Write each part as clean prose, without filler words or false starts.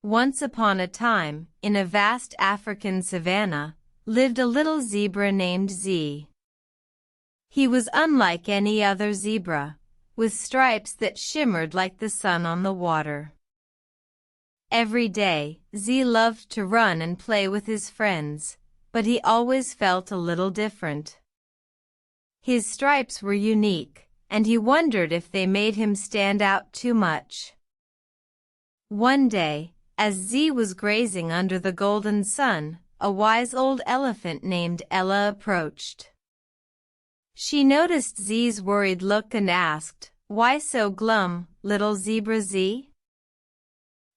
Once upon a time, in a vast African savannah, lived a little zebra named Zee. He was unlike any other zebra, with stripes that shimmered like the sun on the water. Every day, Zee loved to run and play with his friends, but he always felt a little different. His stripes were unique, and he wondered if they made him stand out too much. One day, as Zee was grazing under the golden sun, a wise old elephant named Ella approached. She noticed Zee's worried look and asked, "Why so glum, little Zebra Zee?"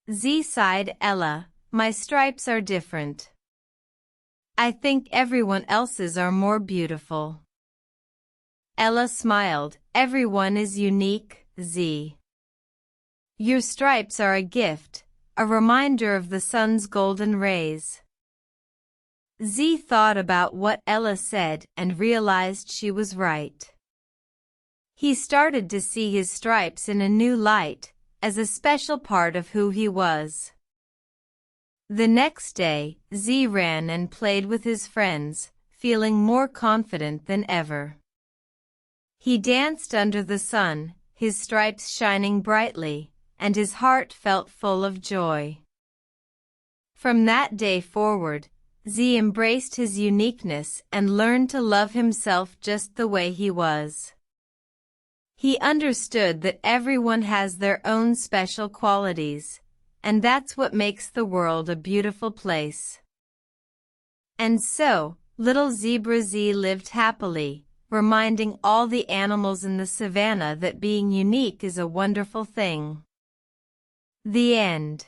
Zee sighed. "Ella, my stripes are different. I think everyone else's are more beautiful." Ella smiled. "Everyone is unique, Zee. Your stripes are a gift, a reminder of the sun's golden rays." Zee thought about what Ella said and realized she was right. He started to see his stripes in a new light, as a special part of who he was. The next day, Zee ran and played with his friends, feeling more confident than ever. He danced under the sun, his stripes shining brightly, and his heart felt full of joy. From that day forward, Zee embraced his uniqueness and learned to love himself just the way he was. He understood that everyone has their own special qualities, and that's what makes the world a beautiful place. And so, little Zebra Zee lived happily, reminding all the animals in the savannah that being unique is a wonderful thing. The end.